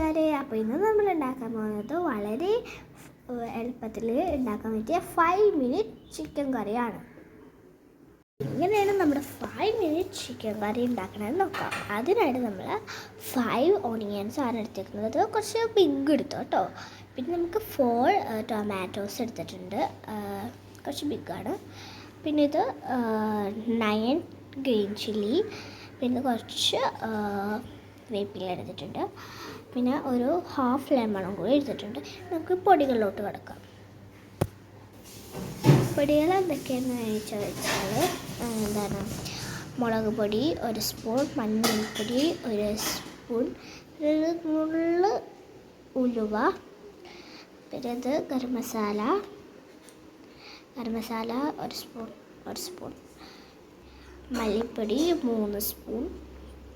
കൂട്ടുകാരെ, അപ്പോൾ ഇന്ന് നമ്മൾ ഉണ്ടാക്കാൻ പോകുന്നത് വളരെ എളുപ്പത്തിൽ ഉണ്ടാക്കാൻ പറ്റിയ 5 മിനിറ്റ് ചിക്കൻ കറിയാണ്. ഇങ്ങനെയാണ് നമ്മുടെ 5 മിനിറ്റ് ചിക്കൻ കറി ഉണ്ടാക്കണമെന്ന് നോക്കാം. അതിനായിട്ട് നമ്മൾ 5 ഓണിയൻസ് ആണ് എടുത്തിരിക്കുന്നത്. കുറച്ച് ബിഗ് എടുത്തു കേട്ടോ. പിന്നെ നമുക്ക് 4 ടൊമാറ്റോസ് എടുത്തിട്ടുണ്ട്, കുറച്ച് ബിഗാണ്. പിന്നെ ഇത് 9 ഗ്രീൻ ചില്ലി, പിന്നെ കുറച്ച് വേപ്പില എടുത്തിട്ടുണ്ട്, പിന്നെ ഒരു ഹാഫ് ലെമണും കൂടി എടുത്തിട്ടുണ്ട്. നമുക്ക് പൊടികളിലോട്ട് കിടക്കാം. പൊടികൾ എന്തൊക്കെയാണെന്ന് ചോദിച്ചാൽ മുളക് പൊടി 1 സ്പൂൺ, മഞ്ഞൾപ്പൊടി 1 സ്പൂൺ, നുള്ള് ഉലുവ, പിന്നെ ഇത് ഗരം മസാല 1 സ്പൂൺ, മല്ലിപ്പൊടി 3 സ്പൂൺ,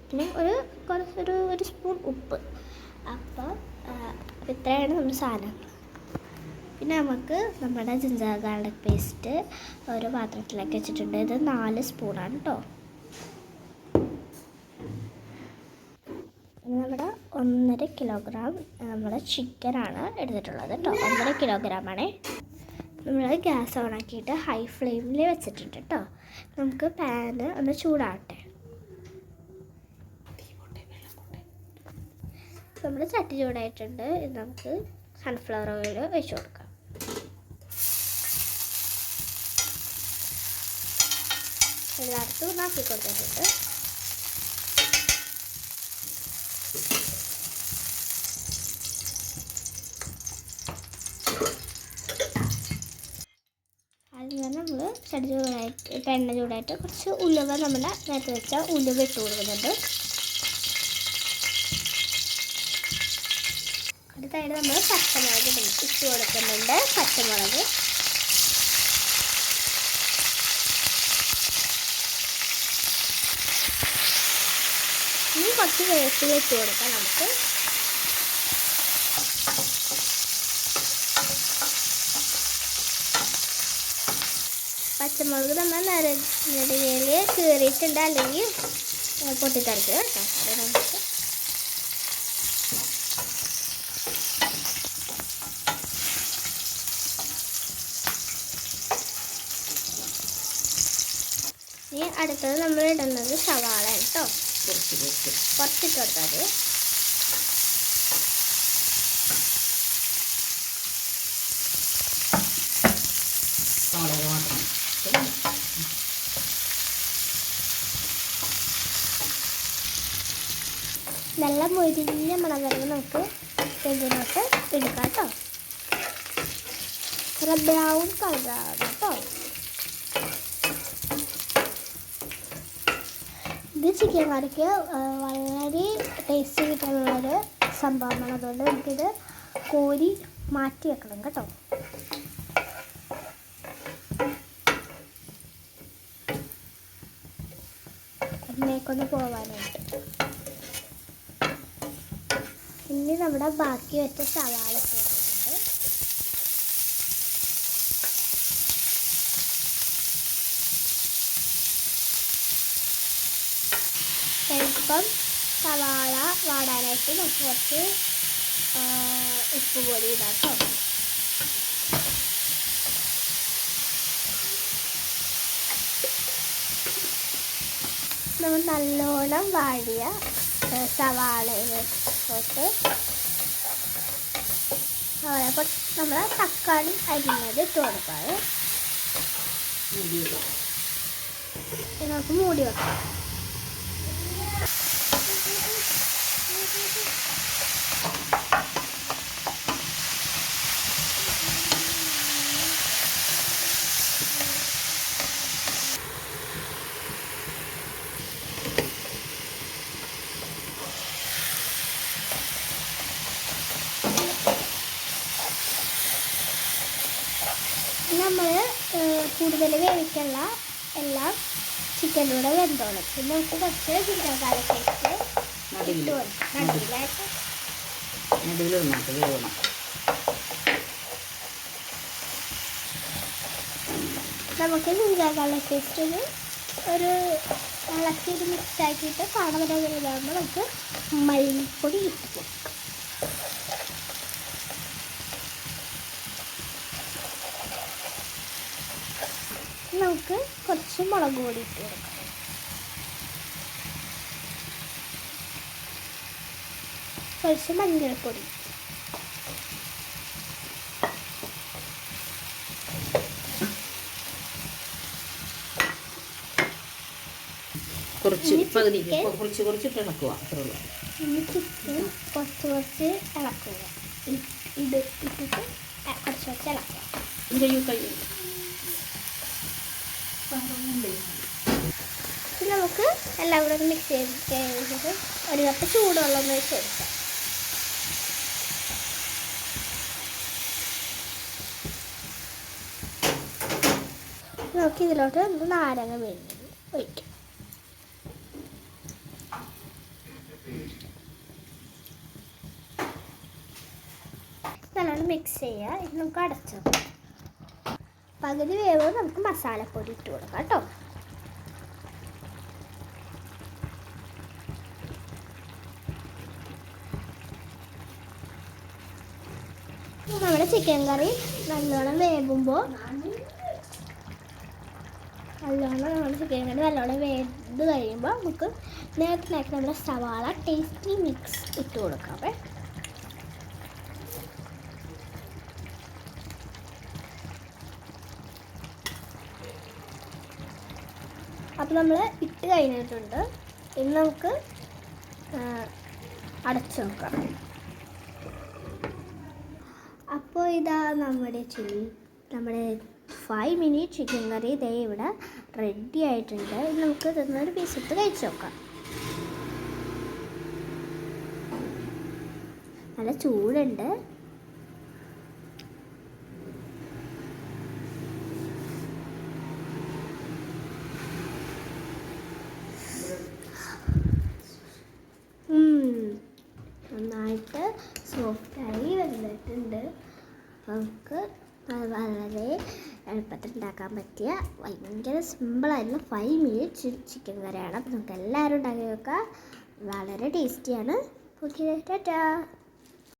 പിന്നെ ഒരു സ്പൂൺ ഉപ്പ്. അപ്പോൾ ഇത്രയാണ് നമ്മുടെ സാധനങ്ങൾ. പിന്നെ നമുക്ക് നമ്മുടെ ജിഞ്ചർ ഗാർലിക് പേസ്റ്റ് ഒരു പാത്രത്തിലേക്ക് വെച്ചിട്ടുണ്ട്. ഇത് 4 സ്പൂണാണ് കേട്ടോ. നമ്മുടെ 1.5 കിലോഗ്രാം നമ്മുടെ ചിക്കനാണ് എടുത്തിട്ടുള്ളത് കേട്ടോ. 1.5 കിലോഗ്രാമാണേ. നമ്മൾ ഗ്യാസ് ഓണാക്കിയിട്ട് ഹൈ ഫ്ലെയിമിൽ വെച്ചിട്ടുണ്ട് കേട്ടോ. നമുക്ക് പാന് ഒന്ന് ചൂടാവട്ടെ. നമ്മുടെ ചട്ടി ചൂടായിട്ടുണ്ട്. ഇത് നമുക്ക് സൺഫ്ലവർ ഓയിൽ ഒഴിച്ച് കൊടുക്കാം. എല്ലായിടത്തും ആക്കി കൊടുത്തിട്ടുണ്ട്. അതിന് നമ്മൾ ചട്ടി ചൂടായിട്ട് എണ്ണ ചൂടായിട്ട് കുറച്ച് ഉലുവ, നമ്മുടെ നേരത്തെ വെച്ച ഉലുവ ഇട്ട് കൊടുക്കുന്നുണ്ട്. അടുത്തായിട്ട് നമ്മൾ പച്ചമുളക് ഇട്ട് കൊടുക്കുന്നുണ്ട്. പച്ചമുളക് ഇനി കുറച്ച് വേപ്പില ഇട്ട് കൊടുക്കാം നമുക്ക്. പച്ചമുളക് നമ്മൾ നെടുകയിൽ കീറിയിട്ടുണ്ട്, അല്ലെങ്കിൽ പൊട്ടിത്തെറിക്കുക കേട്ടോ. അത് നമുക്ക് ഇനി അടുത്തത് നമ്മൾ ഇടുന്നത് സവാള കേട്ടോ. കുറച്ചിട്ട് കൊടുത്താൽ മതി. നല്ല മൊരിഞ്ഞ മണം വരുമ്പോൾ നമുക്ക് ഇതിനകത്ത് എടുക്കാം കേട്ടോ. ബ്രൗൺ കളറാണ് കേട്ടോ. ഇത് ചിക്കൻ കറിക്ക് വളരെ ടേസ്റ്റ് കിട്ടാനുള്ളൊരു സംഭവമാണ്. അതുകൊണ്ട് നമുക്കിത് കോരി മാറ്റി വെക്കണം കേട്ടോ. അതിലേക്കൊന്ന് പോകാനായിട്ട് ഇനി നമ്മുടെ ബാക്കി വെച്ച സവാള ചേർക്കുന്നുണ്ട്. ഇപ്പം സവാള വാടാനായിട്ട് നമുക്ക് കുറച്ച് ഉപ്പ് പൊടി ഇടാം കേട്ടോ. നമ്മൾ നല്ലോണം വാടിയ സവാളയിലോട്ട് നമ്മൾ തക്കാളി അരിഞ്ഞത് ഇട്ട് കൊടുക്കാം. നമുക്ക് മൂടി വെക്കാം. നമ്മൾ കൂടുതൽ വേവിക്കുള്ള എല്ലാം ചിക്കനിലൂടെ വെന്തോളും. പിന്നെ നമുക്ക് കുറച്ച് ജിഞ്ചർ ഗാർലിക് പേസ്റ്റ് നമുക്ക് ജിഞ്ചർ ഗാർലിക് പേസ്റ്റ് ഒരു ഇളക്കി മിക്സ് ആക്കിയിട്ട് കാണുമ്പോൾ നമുക്ക് മല്ലിപ്പൊടി ഇട്ട് കൊടുക്കാം. നമുക്ക് കുറച്ച് മുളക് പൊടി ഇട്ട് കൊടുക്കാം. കുറച്ച് മഞ്ഞൾപ്പൊടി, കുറച്ച് കുറച്ചിട്ട് ഇളക്കുക. അത്രേ ഉള്ളൂ. ചിക്കൻ കുറച്ച് ഇളക്കുക. ഇട്ടിട്ട് കുറച്ച് ഇളക്കുക. നമുക്ക് എല്ലാം കൂടെ മിക്സ് ചെയ്തിട്ട് ഒരു കപ്പ് ചൂടുവെള്ളം ഒഴിച്ച് കൊടുക്കാം. നമുക്ക് ഇതിലോട്ട് നാരങ്ങ പിഴിഞ്ഞത് ഒഴിക്കാം. നല്ലോണം മിക്സ് ചെയ്യുക. ഇത് നമുക്ക് അടച്ചു പകുതി വേവ് നമുക്ക് മസാലപ്പൊടി ഇട്ട് കൊടുക്കാം കേട്ടോ. നമ്മുടെ ചിക്കൻ കറി നല്ലോണം വേവുമ്പോൾ നമ്മുടെ ചിക്കൻ കറി നല്ലോണം വെന്ത് കഴിയുമ്പോൾ നമുക്ക് നേരത്തെ നമ്മുടെ സവാള ടേസ്റ്റി മിക്സ് ഇട്ട് കൊടുക്കാം. അപ്പോൾ നമ്മൾ ഇട്ട് കഴിഞ്ഞിട്ടുണ്ട്. ഇനി നമുക്ക് അടച്ചു നോക്കാം. അപ്പോൾ ഇതാ നമ്മുടെ 5 മിനിറ്റ് ചിക്കൻ കറി ഇതേ ഇവിടെ റെഡി ആയിട്ടുണ്ട്. ഇനി നമുക്ക് ഇതൊന്നൊരു പീസ് ഇട്ട് കഴിച്ച് നോക്കാം. നല്ല ചൂടുണ്ട്. നന്നായിട്ട് സോഫ്റ്റായി വന്നിട്ടുണ്ട്. നമുക്ക് വളരെ എളുപ്പത്തിൽ ഉണ്ടാക്കാൻ പറ്റിയ ഭയങ്കര സിമ്പിളായിട്ടുള്ള 5 മിനിറ്റ് ചിക്കൻ കറിയാണ്. അപ്പോൾ നമുക്ക് എല്ലാവരും ഉണ്ടാക്കി വെക്കാം. വളരെ ടേസ്റ്റിയാണ്. ഓക്കെ, ടാറ്റാ.